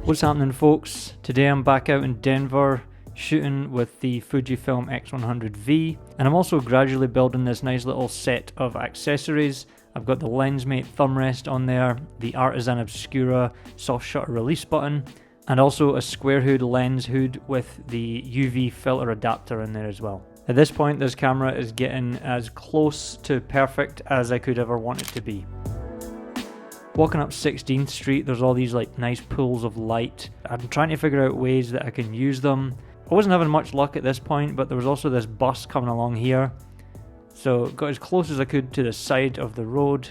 What's happening, folks? Today I'm back out in Denver shooting with the Fujifilm X100V, and I'm also gradually building this nice little set of accessories. I've got the LensMate thumb rest on there, the Artisan Obscura soft shutter release button, and also a square hood lens hood with the UV filter adapter in there as well. At this point, this camera is getting as close to perfect as I could ever want it to be. Walking up 16th Street, there's all these like nice pools of light. I'm trying to figure out ways that I can use them. I wasn't having much luck at this point, but there was also this bus coming along here. So got as close as I could to the side of the road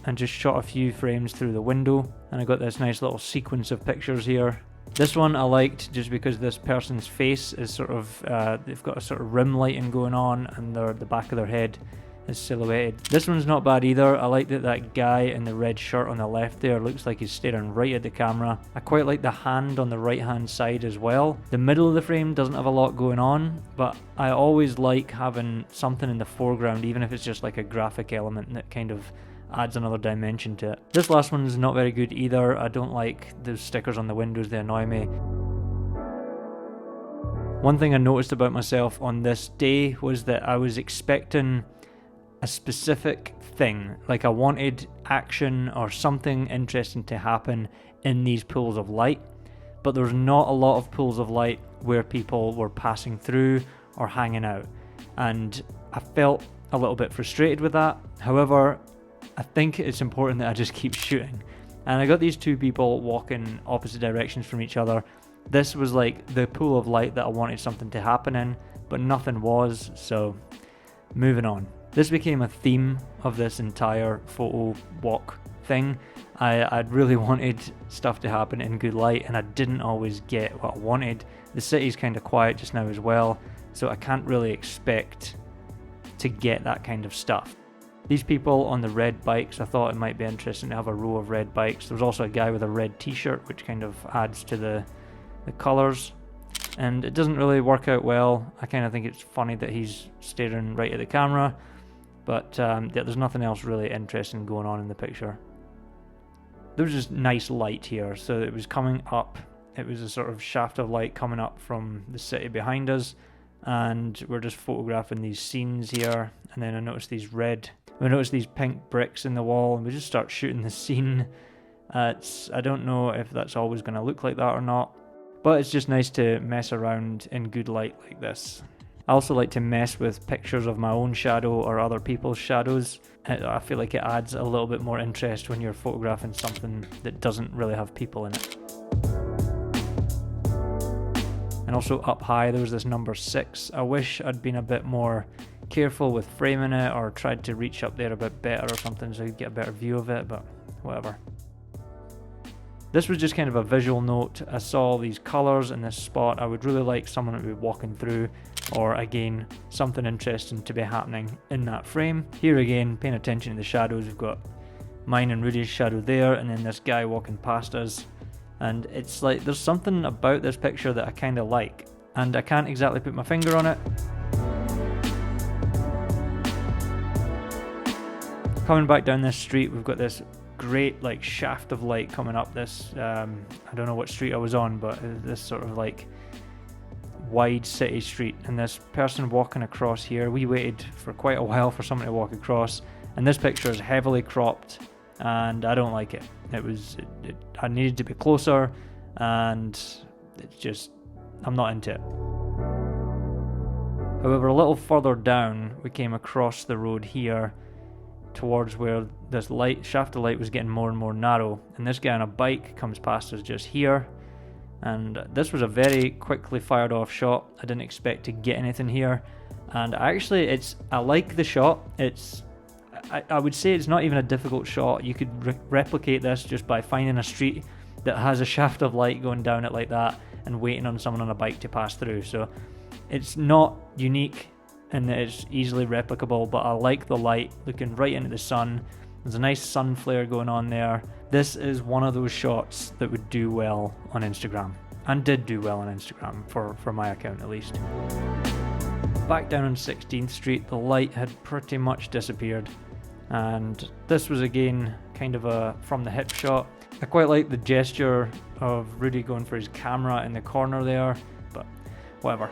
and just shot a few frames through the window. And I got this nice little sequence of pictures here. This one I liked just because this person's face is sort of, they've got a sort of rim lighting going on and the back of their head is silhouetted. This one's not bad either. I like that that guy in the red shirt on the left there looks like he's staring right at the camera. I quite like the hand on the right hand side as well. The middle of the frame doesn't have a lot going on, but I always like having something in the foreground, even if it's just like a graphic element that kind of adds another dimension to it. This last one's not very good either. I don't like those stickers on the windows, they annoy me. One thing I noticed about myself on this day was that I was expecting a specific thing, like I wanted action or something interesting to happen in these pools of light, but there's not a lot of pools of light where people were passing through or hanging out, and I felt a little bit frustrated with that. However, I think it's important that I just keep shooting, and I got these two people walking opposite directions from each other. This was like the pool of light that I wanted something to happen in, but nothing was, so moving on. This became a theme of this entire photo walk thing. I'd really wanted stuff to happen in good light, and I didn't always get what I wanted. The city's kind of quiet just now as well, so I can't really expect to get that kind of stuff. These people on the red bikes, I thought it might be interesting to have a row of red bikes. There was also a guy with a red t-shirt, which kind of adds to the colours. And it doesn't really work out well. I kind of think it's funny that he's staring right at the camera. But yeah, there's nothing else really interesting going on in the picture. There was just nice light here, so it was coming up. It was a sort of shaft of light coming up from the city behind us, and we're just photographing these scenes here. And then I noticed these pink bricks in the wall, and we just start shooting the scene. I don't know if that's always going to look like that or not, but it's just nice to mess around in good light like this. I also like to mess with pictures of my own shadow or other people's shadows. I feel like it adds a little bit more interest when you're photographing something that doesn't really have people in it. And also up high there was this number 6. I wish I'd been a bit more careful with framing it, or tried to reach up there a bit better or something so I could get a better view of it, but whatever. This was just kind of a visual note. I saw these colours in this spot. I would really like someone to be walking through, or again, something interesting to be happening in that frame. Here again, paying attention to the shadows. We've got mine and Rudy's shadow there, and then this guy walking past us. And it's like, there's something about this picture that I kind of like, and I can't exactly put my finger on it. Coming back down this street, we've got this great like shaft of light coming up this, I don't know what street I was on, but this sort of like wide city street, and this person walking across here. We waited for quite a while for someone to walk across, and this picture is heavily cropped, and I don't like it. I needed to be closer, and it's just, I'm not into it. However, a little further down, we came across the road here towards where this shaft of light was getting more and more narrow, and this guy on a bike comes past us just here, and this was a very quickly fired off shot. I didn't expect to get anything here, and actually I like the shot. I would say it's not even a difficult shot. You could replicate this just by finding a street that has a shaft of light going down it like that and waiting on someone on a bike to pass through. So it's not unique and that it's easily replicable, but I like the light looking right into the sun. There's a nice sun flare going on there. This is one of those shots that would do well on Instagram, and did do well on Instagram for my account at least. Back down on 16th Street, the light had pretty much disappeared, and this was again kind of a from the hip shot. I quite like the gesture of Rudy going for his camera in the corner there, but whatever.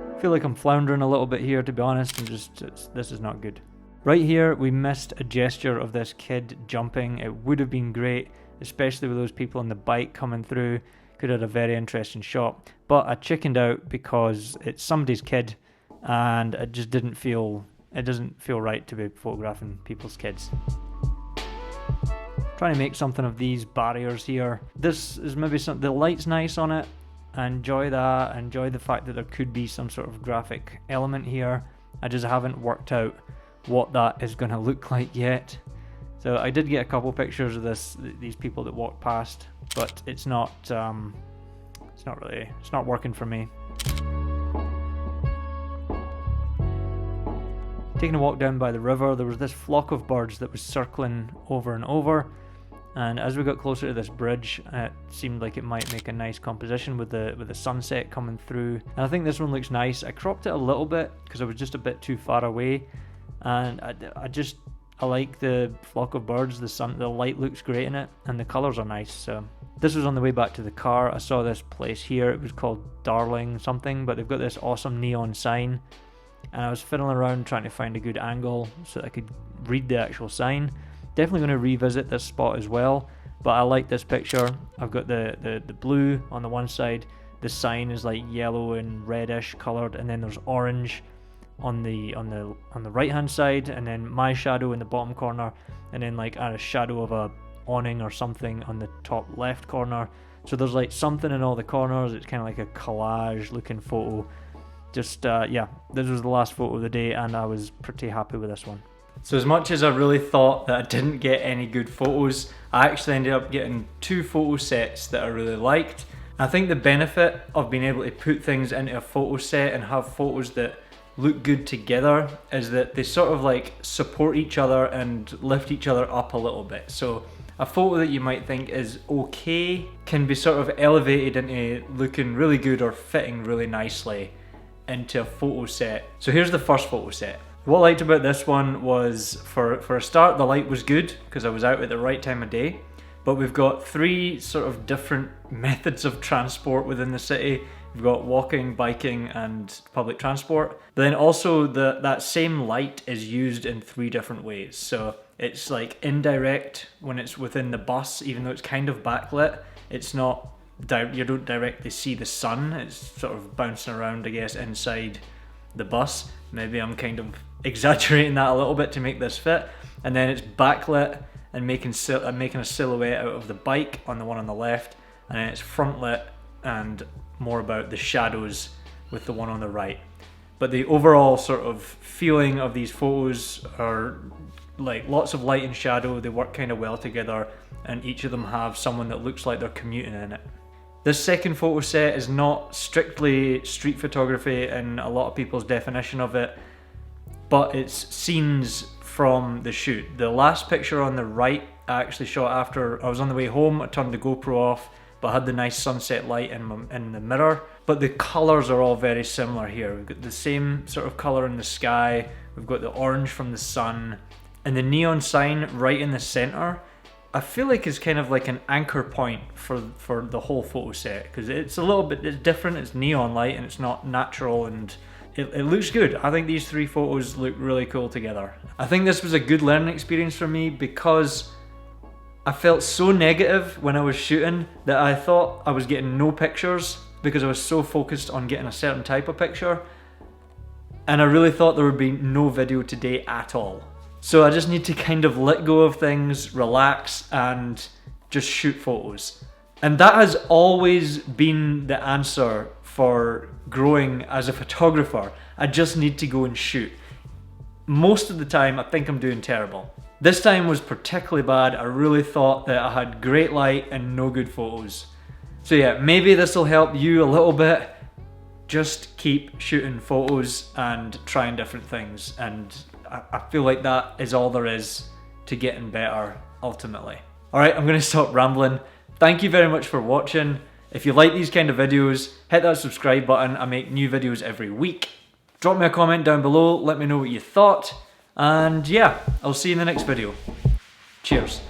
I feel like I'm floundering a little bit here, to be honest, and this is not good. Right here, we missed a gesture of this kid jumping. It would have been great, especially with those people on the bike coming through. Could have had a very interesting shot, but I chickened out because it's somebody's kid, and it just doesn't feel right to be photographing people's kids. Trying to make something of these barriers here. This is maybe the light's nice on it. I enjoy that. I enjoy the fact that there could be some sort of graphic element here. I just haven't worked out what that is going to look like yet. So I did get a couple pictures of these people that walked past, but it's not working for me. Taking a walk down by the river, there was this flock of birds that was circling over and over, and as we got closer to this bridge, it seemed like it might make a nice composition with the sunset coming through. And I think this one looks nice. I cropped it a little bit because I was just a bit too far away, and I like the flock of birds. The light looks great in it, and the colours are nice. So this was on the way back to the car. I saw this place here. It was called Darling something, but they've got this awesome neon sign, and I was fiddling around trying to find a good angle so that I could read the actual sign. Definitely going to revisit this spot as well, but I like this picture. I've got the blue on the one side. The sign is like yellow and reddish coloured, and then there's orange on the right hand side, and then my shadow in the bottom corner, and then like a shadow of a awning or something on the top left corner. So there's like something in all the corners. It's kind of like a collage looking photo. Just yeah, this was the last photo of the day, and I was pretty happy with this one. So as much as I really thought that I didn't get any good photos, I actually ended up getting 2 photo sets that I really liked. I think the benefit of being able to put things into a photo set and have photos that look good together is that they sort of like support each other and lift each other up a little bit. So a photo that you might think is okay can be sort of elevated into looking really good or fitting really nicely into a photo set. So here's the first photo set. What I liked about this one was, for a start, the light was good because I was out at the right time of day. But we've got 3 sort of different methods of transport within the city. We've got walking, biking, and public transport. But then also that same light is used in 3 different ways. So it's like indirect when it's within the bus, even though it's kind of backlit. It's not, you don't directly see the sun. It's sort of bouncing around, I guess, inside the bus. Maybe I'm kind of exaggerating that a little bit to make this fit. And then it's backlit and making a silhouette out of the bike on the one on the left. And then it's front lit and more about the shadows with the one on the right. But the overall sort of feeling of these photos are like lots of light and shadow. They work kind of well together, and each of them have someone that looks like they're commuting in it. This second photo set is not strictly street photography in a lot of people's definition of it, but it's scenes from the shoot. The last picture on the right I actually shot after I was on the way home. I turned the GoPro off, but I had the nice sunset light in the mirror. But the colours are all very similar here. We've got the same sort of colour in the sky, we've got the orange from the sun, and the neon sign right in the centre I feel like is kind of like an anchor point for the whole photo set, because it's a little bit different. It's neon light and it's not natural, and it looks good. I think these 3 photos look really cool together. I think this was a good learning experience for me because I felt so negative when I was shooting that I thought I was getting no pictures because I was so focused on getting a certain type of picture, and I really thought there would be no video today at all. So I just need to kind of let go of things, relax, and just shoot photos. And that has always been the answer for growing as a photographer. I just need to go and shoot. Most of the time, I think I'm doing terrible. This time was particularly bad. I really thought that I had great light and no good photos. So yeah, maybe this will help you a little bit. Just keep shooting photos and trying different things, and I feel like that is all there is to getting better ultimately. Alright, I'm going to stop rambling. Thank you very much for watching. If you like these kind of videos, hit that subscribe button. I make new videos every week. Drop me a comment down below, let me know what you thought, and yeah, I'll see you in the next video. Cheers.